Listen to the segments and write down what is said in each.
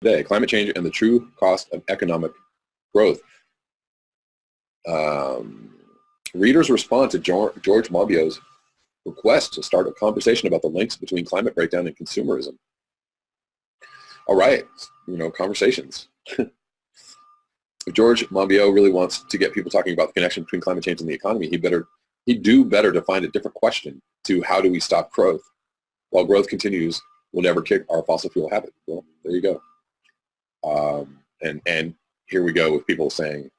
today, climate change and the true cost of economic growth. Readers respond to George Monbiot's request to start a conversation about the links between climate breakdown and consumerism. All right, conversations. If George Monbiot really wants to get people talking about the connection between climate change and the economy, he'd do better to find a different question to how do we stop growth? While growth continues, we'll never kick our fossil fuel habit. Well, there you go. And here we go with people saying,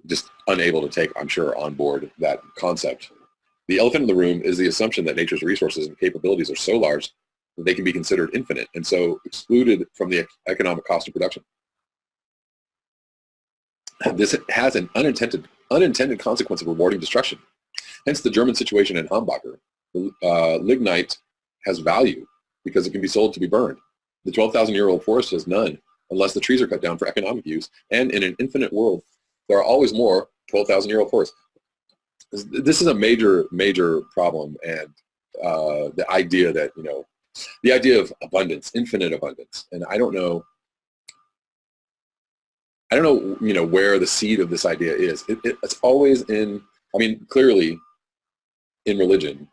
just unable to take, I'm sure, on board that concept. The elephant in the room is the assumption that nature's resources and capabilities are so large that they can be considered infinite and so excluded from the economic cost of production. This has an unintended consequence of rewarding destruction. Hence the German situation in Hambacher. Lignite has value because it can be sold to be burned. The 12,000-year-old forest has none unless the trees are cut down for economic use. And in an infinite world, there are always more 12,000-year-old forests. This is a major, major problem. And the idea that, the idea of abundance, infinite abundance. And I don't know, where the seed of this idea is. It's always clearly in religion,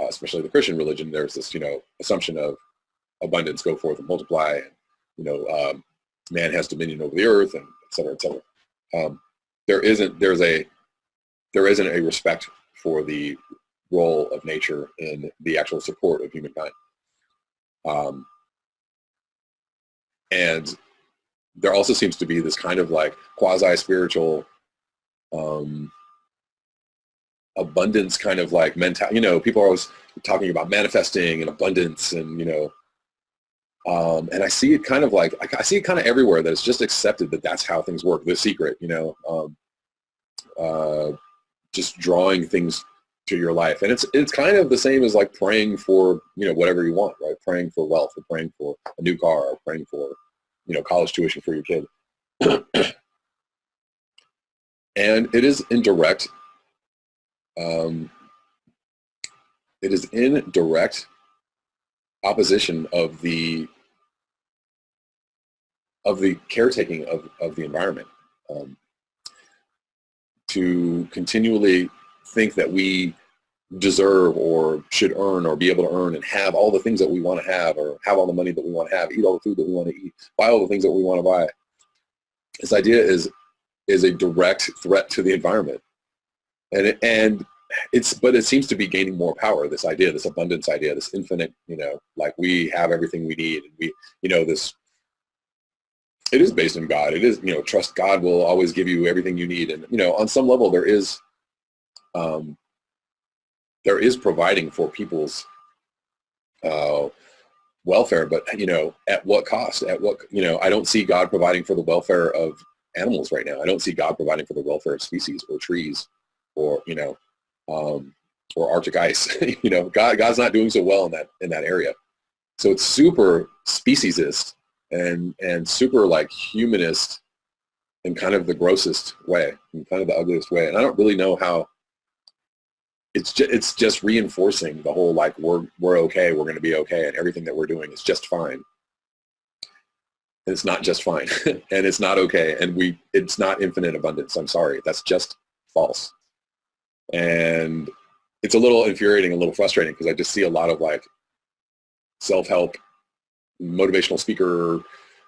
especially the Christian religion, there's this, assumption of abundance, go forth and multiply, and, man has dominion over the earth, and et cetera, et cetera. There isn't a respect for the role of nature in the actual support of humankind. And there also seems to be this kind of like quasi-spiritual abundance kind of like mentality. People are always talking about manifesting and abundance, and and I see it kind of like, I see it kind of everywhere, that it's just accepted that that's how things work. The secret, just drawing things to your life. And it's kind of the same as like praying for, whatever you want, right? Praying for wealth, or praying for a new car, or praying for, college tuition for your kid. And it is in direct, opposition of the caretaking of the environment, to continually think that we deserve or should earn or be able to earn and have all the things that we want to have, or have all the money that we want to have, eat all the food that we want to eat, buy all the things that we want to buy. This idea is a direct threat to the environment, but it seems to be gaining more power. This idea, this abundance idea, this infinite, like we have everything we need, and we, this. It is based on God. It is, trust God will always give you everything you need, and on some level there is providing for people's welfare, but at what cost? At what, I don't see God providing for the welfare of animals right now. I don't see God providing for the welfare of species or trees, or or Arctic ice. God's not doing so well in that area. So it's super speciesist and super like humanist in kind of the grossest way, in kind of the ugliest way. And I don't really know how. It's just reinforcing the whole like we're okay, we're going to be okay, and everything that we're doing is just fine. And it's not just fine, and it's not okay, and it's not infinite abundance. I'm sorry, that's just false. And it's a little infuriating, a little frustrating, because I just see a lot of like self-help, motivational speaker,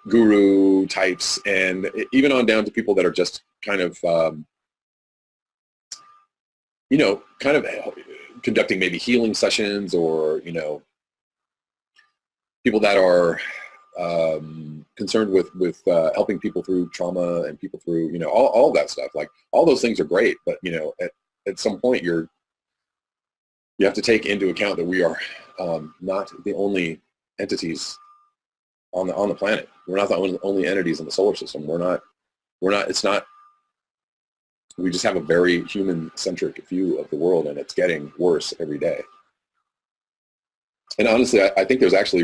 guru types, and even on down to people that are just kind of kind of conducting maybe healing sessions, or, people that are concerned with helping people through trauma and people through, all that stuff. Like all those things are great, but, at some point you have to take into account that we are not the only entities on the planet. We're not the only entities in the solar system. We just have a very human-centric view of the world, and it's getting worse every day. And honestly, I think there's actually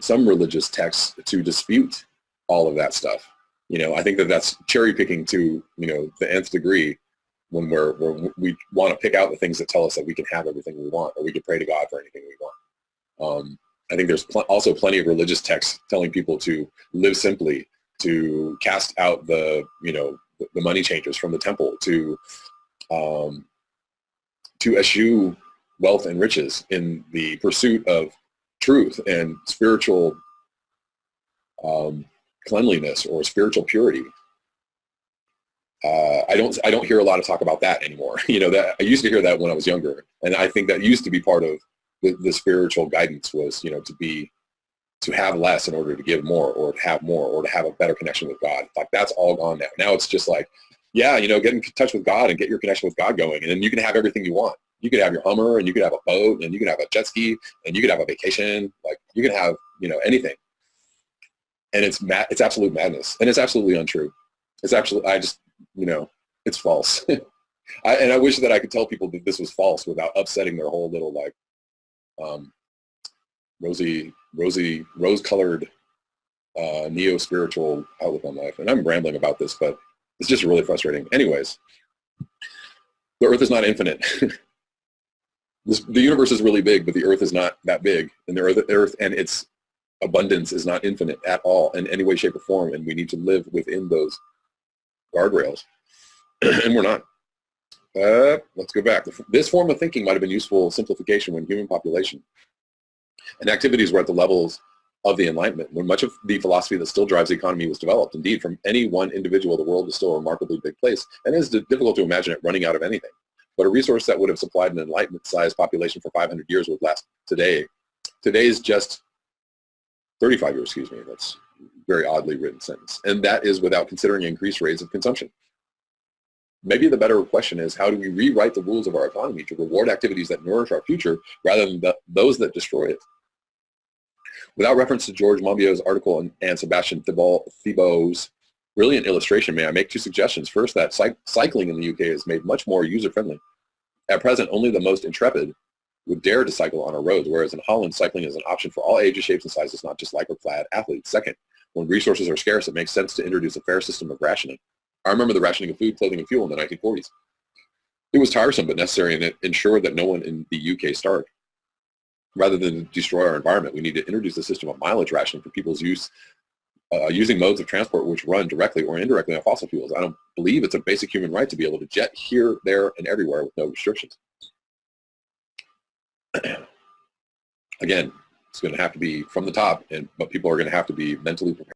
some religious texts to dispute all of that stuff. I think that's cherry picking to, the nth degree, when we want to pick out the things that tell us that we can have everything we want, or we can pray to God for anything we want. I think there's also plenty of religious texts telling people to live simply, to cast out the money changers from the temple, to eschew wealth and riches in the pursuit of truth and spiritual cleanliness or spiritual purity. I don't hear a lot of talk about that anymore. That I used to hear that when I was younger, and I think that used to be part of the spiritual guidance was, to have less in order to give more, or to have more, or to have a better connection with God. Like, that's all gone now. Now it's just like, yeah, get in touch with God and get your connection with God going, and then you can have everything you want. You could have your Hummer, and you could have a boat, and you could have a jet ski, and you could have a vacation. Like, you can have, anything. And it's absolute madness, and it's absolutely untrue. It's actually, it's false. I wish that I could tell people that this was false without upsetting their whole little, like, rose-colored neo-spiritual outlook on life. And I'm rambling about this, but it's just really frustrating. Anyways, the Earth is not infinite. The universe is really big, but the Earth is not that big, and the Earth and its abundance is not infinite at all in any way, shape, or form, and we need to live within those guardrails, and we're not. Let's go back. This form of thinking might have been useful simplification when human population and activities were at the levels of the Enlightenment, when much of the philosophy that still drives the economy was developed. Indeed, from any one individual, the world was still a remarkably big place, and it is difficult to imagine it running out of anything. But a resource that would have supplied an Enlightenment-sized population for 500 years would last today. Today's just 35 years, excuse me. That's a very oddly written sentence. And that is without considering increased rates of consumption. Maybe the better question is, how do we rewrite the rules of our economy to reward activities that nourish our future rather than those that destroy it? Without reference to George Monbiot's article and Sebastian Thibault's brilliant illustration, may I make two suggestions? First, that cycling in the UK is made much more user-friendly. At present, only the most intrepid would dare to cycle on our roads, whereas in Holland, cycling is an option for all ages, shapes, and sizes, not just lycra-clad athletes. Second, when resources are scarce, it makes sense to introduce a fair system of rationing. I remember the rationing of food, clothing, and fuel in the 1940s. It was tiresome but necessary, and it ensured that no one in the UK starved. Rather than destroy our environment, we need to introduce a system of mileage rationing for people's use, using modes of transport which run directly or indirectly on fossil fuels. I don't believe it's a basic human right to be able to jet here, there, and everywhere with no restrictions. Again, it's going to have to be from the top, but people are going to have to be mentally prepared.